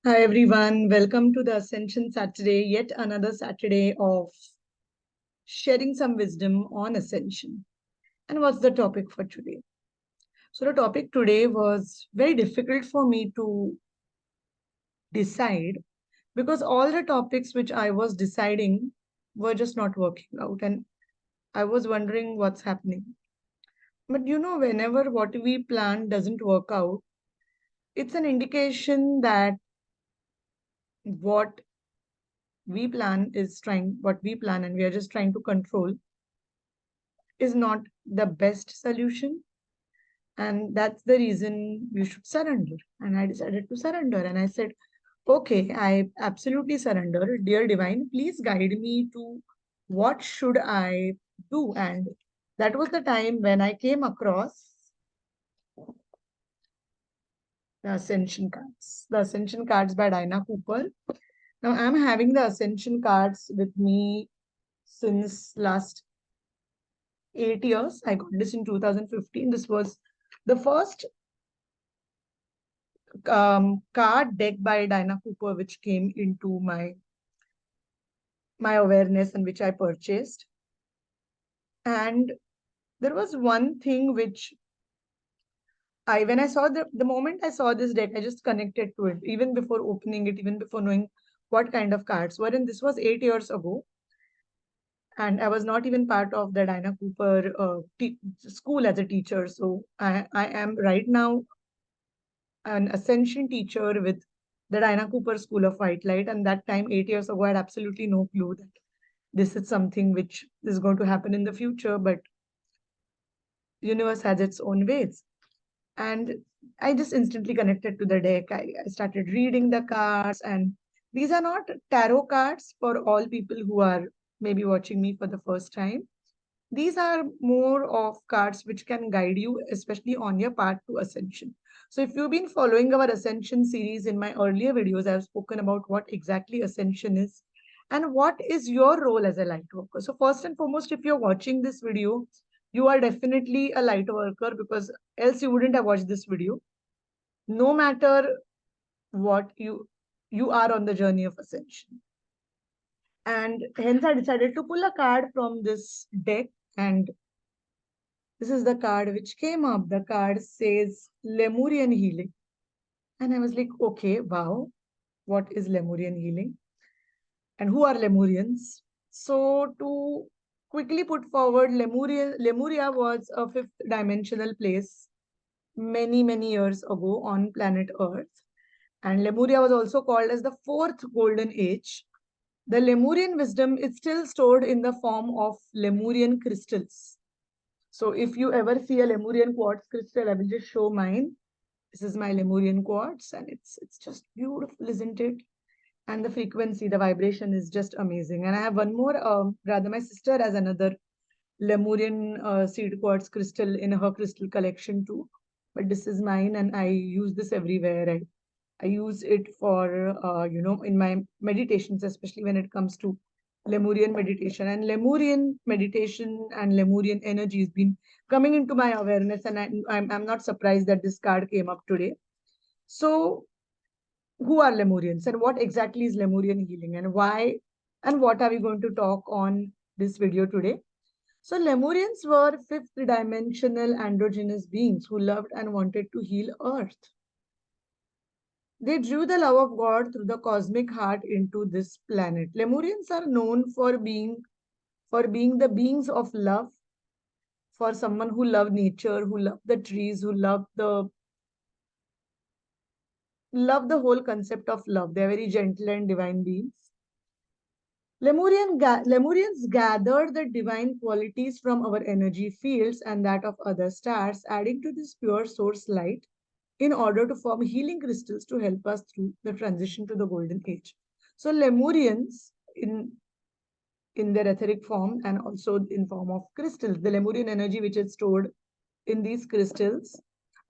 Hi everyone, welcome to the Ascension Saturday, yet another Saturday of sharing some wisdom on Ascension. And what's the topic for today? So, the topic today was very difficult for me to decide because all the topics which I was deciding were just not working out, and I was wondering what's happening. But whenever what we plan doesn't work out, it's an indication that what what we plan and we are just trying to control is not the best solution. And that's the reason you should surrender. And I decided to surrender. And I said, okay, I absolutely surrender. Dear Divine, please guide me to what should I do. And that was the time when I came across the Ascension cards. The Ascension cards by Dinah Cooper. Now I'm having the Ascension cards with me since last 8 years. I got this in 2015. This was the first card deck by Dinah Cooper, which came into my awareness and which I purchased. And there was one thing which when I saw the moment I saw this deck, I just connected to it, even before opening it, even before knowing what kind of cards were. And this was 8 years ago. And I was not even part of the Dinah Cooper school as a teacher. So I am right now an Ascension teacher with the Dinah Cooper School of White Light. And that time, 8 years ago, I had absolutely no clue that this is something which is going to happen in the future. But universe has its own ways. And I just instantly connected to the deck. I started reading the cards, and these are not tarot cards for all people who are maybe watching me for the first time. These are more of cards which can guide you, especially on your path to ascension. So if you've been following our ascension series in my earlier videos, I've spoken about what exactly ascension is and what is your role as a light worker. So first and foremost, if you're watching this video, you are definitely a light worker because else you wouldn't have watched this video. No matter what you are on the journey of ascension. And hence I decided to pull a card from this deck, and this is the card which came up. The card says Lemurian healing. And I was like, okay, wow, what is Lemurian healing? And who are Lemurians? So, to quickly put forward, Lemuria was a fifth dimensional place many, many years ago on planet Earth. And Lemuria was also called as the fourth golden age. The Lemurian wisdom is still stored in the form of Lemurian crystals. So if you ever see a Lemurian quartz crystal, I will just show mine. This is my Lemurian quartz, and it's just beautiful, isn't it? And the frequency, the vibration is just amazing. And I have one more, rather my sister has another Lemurian seed quartz crystal in her crystal collection too. But this is mine, and I use this everywhere. I use it for, in my meditations, especially when it comes to Lemurian meditation. And Lemurian meditation and Lemurian energy has been coming into my awareness, and I'm not surprised that this card came up today. So, who are Lemurians and what exactly is Lemurian healing and why and what are we going to talk on this video today? So, Lemurians were fifth dimensional androgynous beings who loved and wanted to heal Earth. They drew the love of God through the cosmic heart into this planet. Lemurians are known for being the beings of love, for someone who loved nature, who loved the trees, who loved the whole concept of love. They're very gentle and divine beings. Lemurians gathered the divine qualities from our energy fields and that of other stars, adding to this pure source light in order to form healing crystals to help us through the transition to the golden age. So Lemurians in their etheric form and also in form of crystals, the Lemurian energy which is stored in these crystals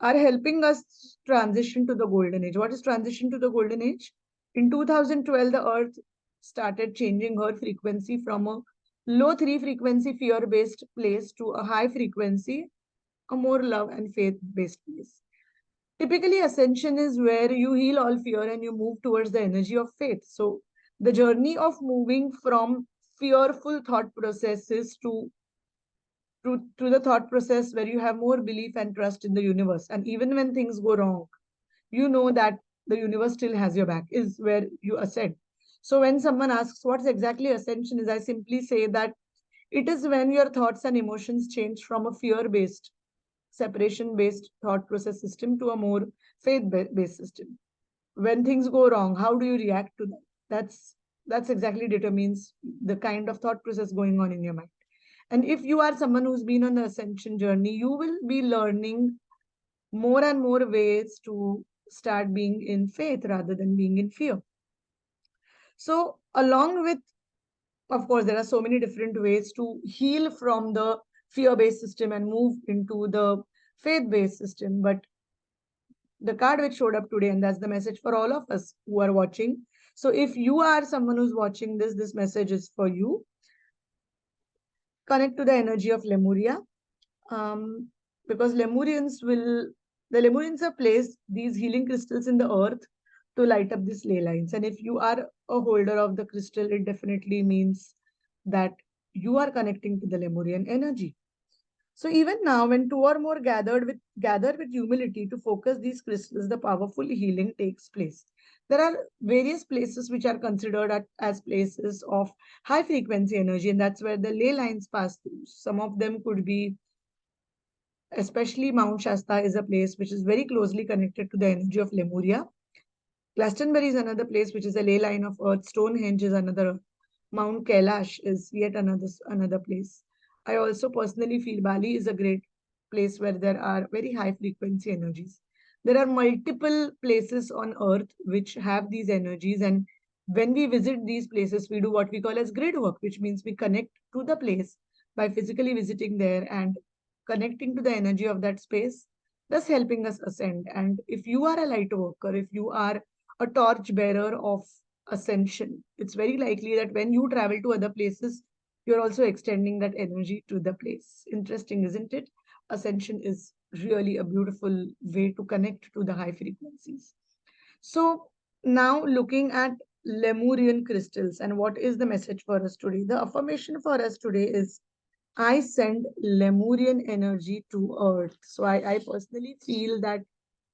are helping us transition to the golden age. What is transition to the golden age? In 2012, the earth started changing her frequency from a low 3 frequency fear based place to a high frequency, a more love and faith based place. Typically, ascension is where you heal all fear and you move towards the energy of faith. So, the journey of moving from fearful thought processes to the thought process where you have more belief and trust in the universe. And even when things go wrong, you know that the universe still has your back, is where you ascend. So, when someone asks what's exactly ascension is, I simply say that it is when your thoughts and emotions change from a fear based, separation based thought process system to a more faith based system. When things go wrong, how do you react to that? That's exactly determines the kind of thought process going on in your mind. And if you are someone who's been on the ascension journey, you will be learning more and more ways to start being in faith rather than being in fear. So, along with, of course, there are so many different ways to heal from the fear based system and move into the faith based system. But the card which showed up today, and that's the message for all of us who are watching. So, if you are someone who's watching this message is for you. Connect to the energy of Lemuria, um, because the Lemurians have placed these healing crystals in the earth to light up these ley lines. And if you are a holder of the crystal, it definitely means that you are connecting to the Lemurian energy. So even now, when two or more gather with humility to focus these crystals, the powerful healing takes place. There are various places which are considered as places of high frequency energy, and that's where the ley lines pass through. Some of them could be, especially Mount Shasta is a place which is very closely connected to the energy of Lemuria. Glastonbury is another place which is a ley line of earth. Stonehenge is another. Mount Kailash is yet another place. I also personally feel Bali is a great place where there are very high frequency energies. There are multiple places on earth which have these energies, and when we visit these places, we do what we call as grid work, which means we connect to the place by physically visiting there and connecting to the energy of that space, thus helping us ascend. And if you are a light worker, if you are a torch bearer of ascension, it's very likely that when you travel to other places, you're also extending that energy to the place. Interesting, isn't it? Ascension is really a beautiful way to connect to the high frequencies. So, now looking at Lemurian crystals and what is the message for us today? The affirmation for us today is I send Lemurian energy to Earth. So, I personally feel that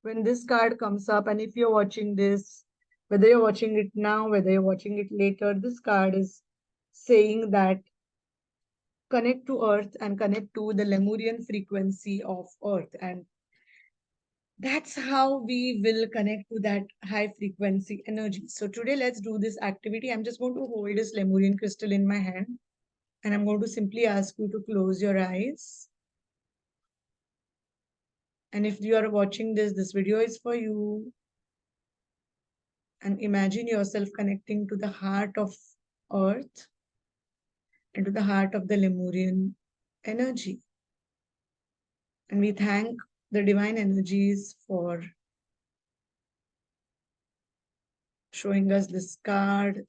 when this card comes up, and if you're watching this, whether you're watching it now, whether you're watching it later, this card is saying that connect to earth and connect to the Lemurian frequency of earth. And that's how we will connect to that high frequency energy. So today, let's do this activity. I'm just going to hold this Lemurian crystal in my hand, and I'm going to simply ask you to close your eyes. And if you are watching this video is for you. And imagine yourself connecting to the heart of earth and to the heart of the Lemurian energy. And we thank the divine energies for showing us this card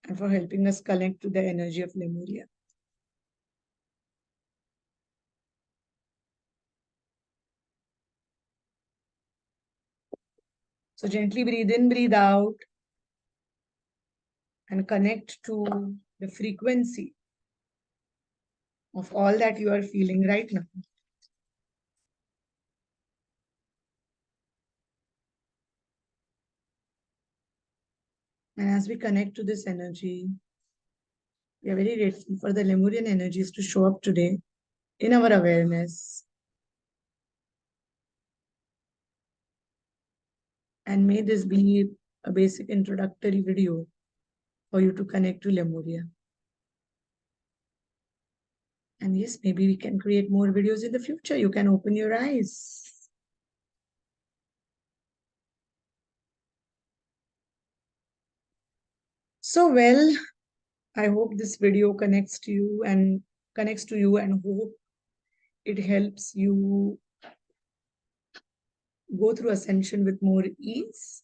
and for helping us connect to the energy of Lemuria. So gently breathe in, breathe out, and connect to the frequency of all that you are feeling right now. And as we connect to this energy, we are very grateful for the Lemurian energies to show up today in our awareness. And may this be a basic introductory video for you to connect to Lemuria. And yes, maybe we can create more videos in the future. You can open your eyes. So, well, I hope this video connects to you and hope it helps you go through ascension with more ease.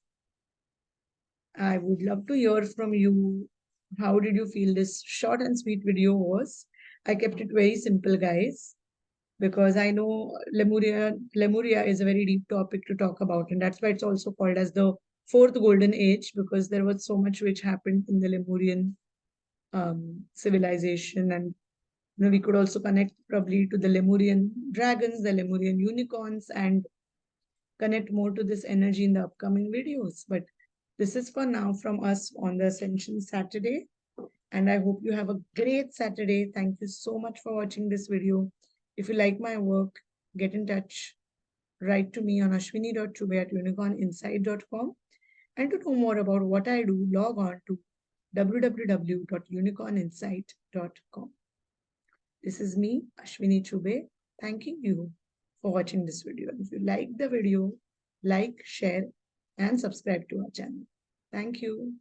I would love to hear from you. How did you feel this short and sweet video was? I kept it very simple, guys. because I know Lemuria is a very deep topic to talk about, and that's why it's also called as the fourth golden age, because there was so much which happened in the Lemurian civilization. And we could also connect probably to the Lemurian dragons, the Lemurian unicorns, and connect more to this energy in the upcoming videos. But this is for now from us on the Ascension Saturday. And I hope you have a great Saturday. Thank you so much for watching this video. If you like my work, get in touch. Write to me on ashwini.chube@unicorninsight.com. And to know more about what I do, log on to www.unicorninsight.com. This is me, Ashwini Chube, thanking you for watching this video. If you like the video, like, share, and subscribe to our channel. Thank you.